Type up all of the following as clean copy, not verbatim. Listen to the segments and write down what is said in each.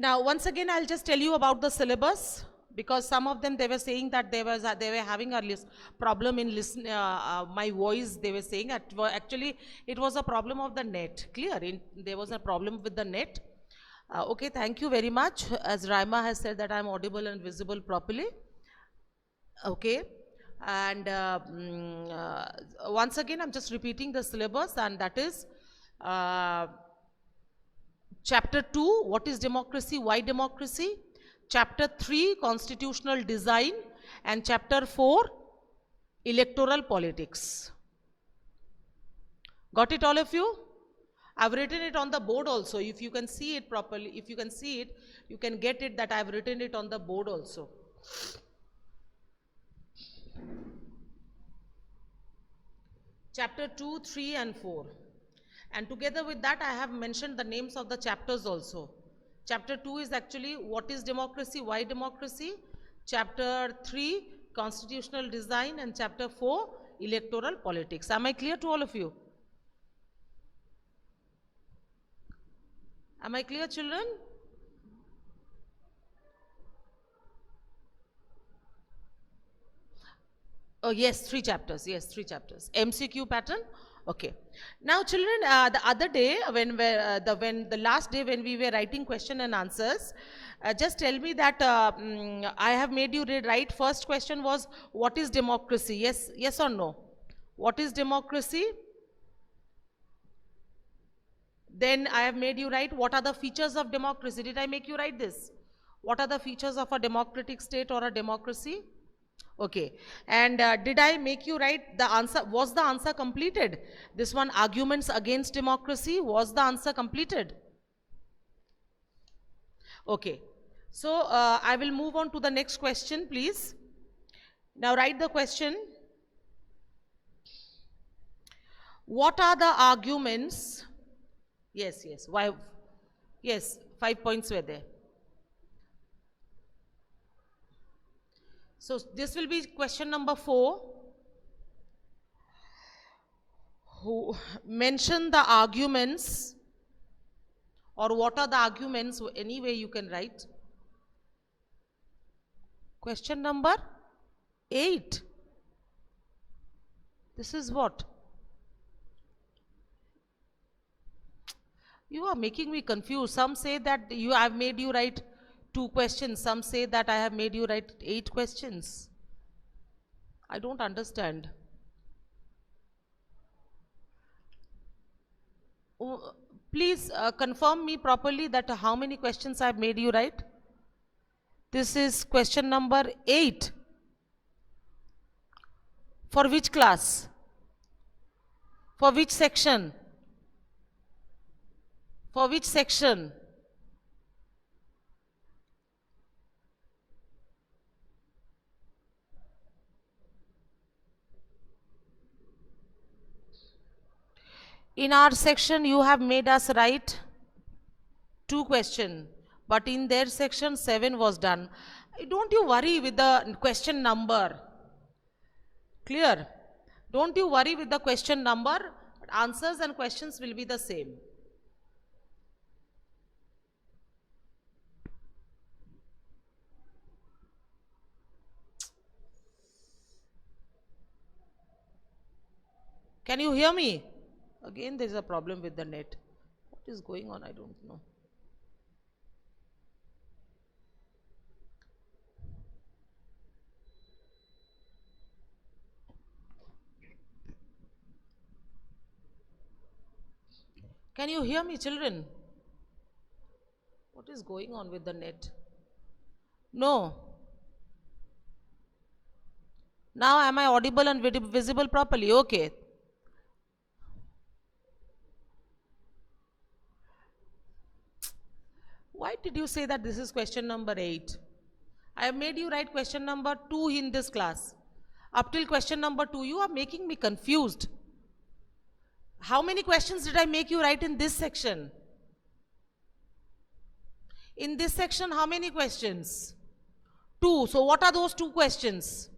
Now, once again, I'll just tell you about the syllabus, because some of them, they were saying that they were having a problem in my voice. They were saying actually it was a problem of the net. Clear? There was a problem with the net. Okay, thank you very much. As Raima has said that I'm audible and visible properly. Okay, and once again, I'm just repeating the syllabus, and that is Chapter 2, what is democracy, why democracy? Chapter 3, constitutional design, and Chapter 4, electoral politics. Got it, all of you? I've written it on the board also. If you can see it properly, if you can see it, you can get it that I've written it on the board also. Chapter 2, 3 and 4. And together with that, I have mentioned the names of the chapters also. Chapter 2 is actually what is democracy, why democracy. Chapter 3, constitutional design, and Chapter 4, electoral politics. Am I clear to all of you? Am I clear, children? Oh, yes, 3 chapters. Yes, 3 chapters. MCQ pattern. Okay. Now, children, the other day, when the last day when we were writing question and answers, just tell me that I have made you write. First question was, what is democracy? Yes or no? What is democracy? Then I have made you write, what are the features of democracy? Did I make you write this? What are the features of a democratic state or a democracy? Okay, and did I make you write the answer? Was the answer completed? This one, arguments against democracy, was the answer completed? Okay, so I will move on to the next question, please. Now write the question. What are the arguments? Yes, why? Yes, 5 points were there. So this will be question number 4. Who mention the arguments, or what are the arguments? Any way you can write. Question number 8. This is what? You are making me confused. Some say that I have made you write 2 questions. Some say that I have made you write 8 questions. I don't understand. Oh, please confirm me properly that how many questions I have made you write. This is question number 8. For which class? For which section? For which section? In our section, you have made us write 2 questions, but in their section, 7 was done. Don't you worry with the question number. Clear? Don't you worry with the question number. Answers and questions will be the same. Can you hear me? Again, there is a problem with the net. What is going on? I don't know. Can you hear me, children? What is going on with the net? No. Now am I audible and visible properly? Okay. Why did you say that this is question number 8? I have made you write question number 2 in this class. Up till question number 2, you are making me confused. How many questions did I make you write in this section? In this section, how many questions? 2. So what are those 2 questions?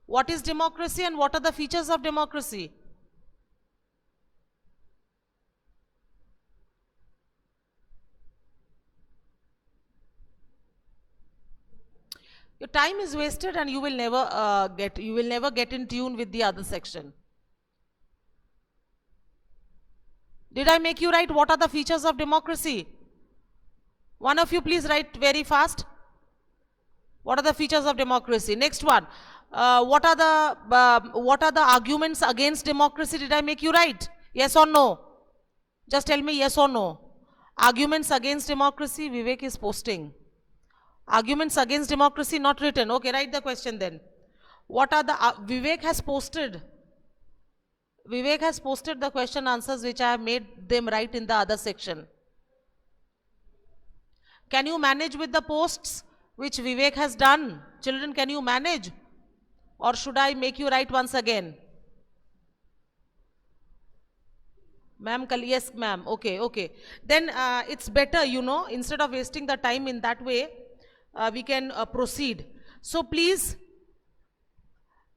What is democracy and what are the features of democracy? Your time is wasted and you will never get in tune with the other section. Did I make you write what are the features of democracy? One of you please write very fast. What are the features of democracy? Next one. What are the arguments against democracy? Did I make you write? Yes or no? Just tell me yes or no. Arguments against democracy, Vivek is posting. Arguments against democracy not written. Okay, write the question then. What are the Vivek has posted the question answers which I have made them write in the other section. Can you manage with the posts which Vivek has done? Children, can you manage? Or should I make you write once again? Ma'am, yes ma'am. Okay. Then it's better, instead of wasting the time in that way, we can proceed. So please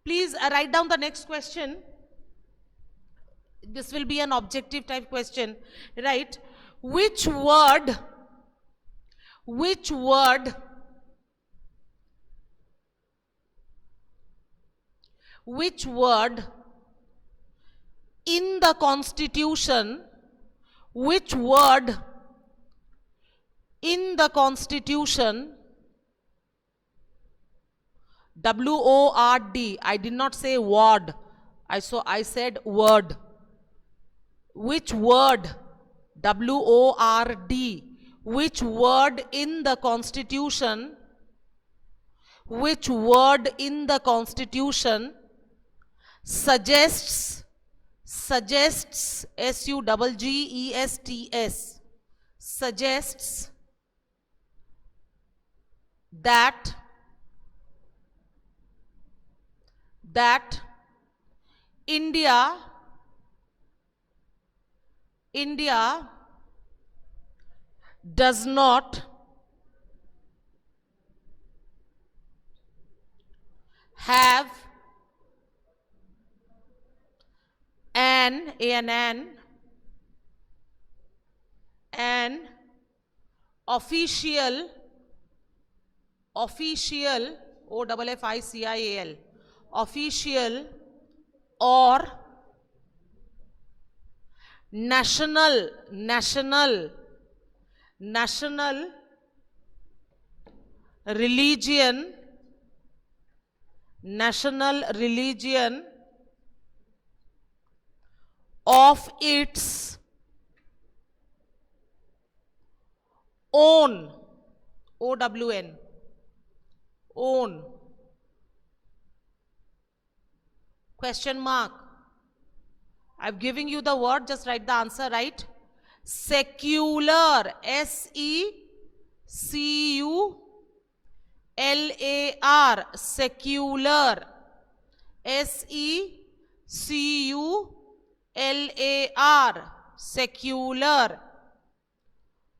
write down the next question. This will be an objective type question, right? Which word in the Constitution, W-O-R-D, I did not say word, I said word. Which word, W-O-R-D, which word in the Constitution, suggests, S-U-G-G-E-S-T-S, suggests that India does not have an official O-F-F-I-C-I-A-L, official or national religion of its own, O-W-N, own, question mark. I'm giving you the word, just write the answer, right? Secular, S-E-C-U-L-A-R, secular, S-E-C-U-L-A-R, secular,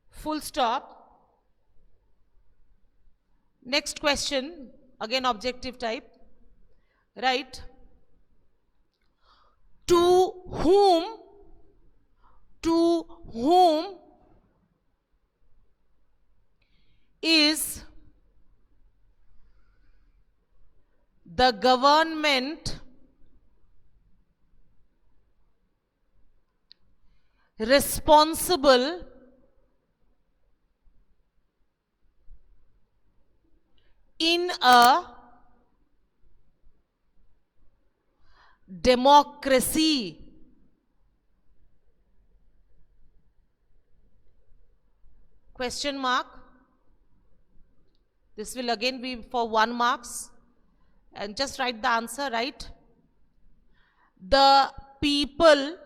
full stop. Next question, again objective type, right? To whom is the government responsible in a democracy? Question mark. This will again be for 1 marks. And just write the answer, right? The people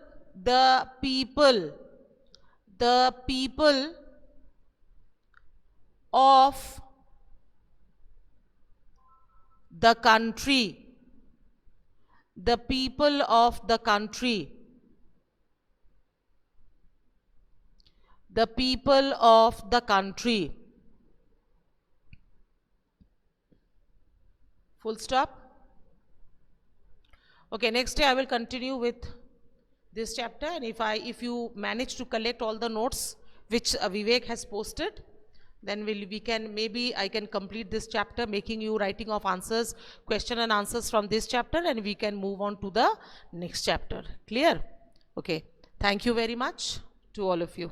of the country, the people of the country, the people of the country, full stop. Okay, next day I will continue with this chapter, and if you manage to collect all the notes which Vivek has posted, Then we can, maybe I can complete this chapter, making you writing of answers, question and answers from this chapter, and we can move on to the next chapter. Clear? Okay. Thank you very much to all of you.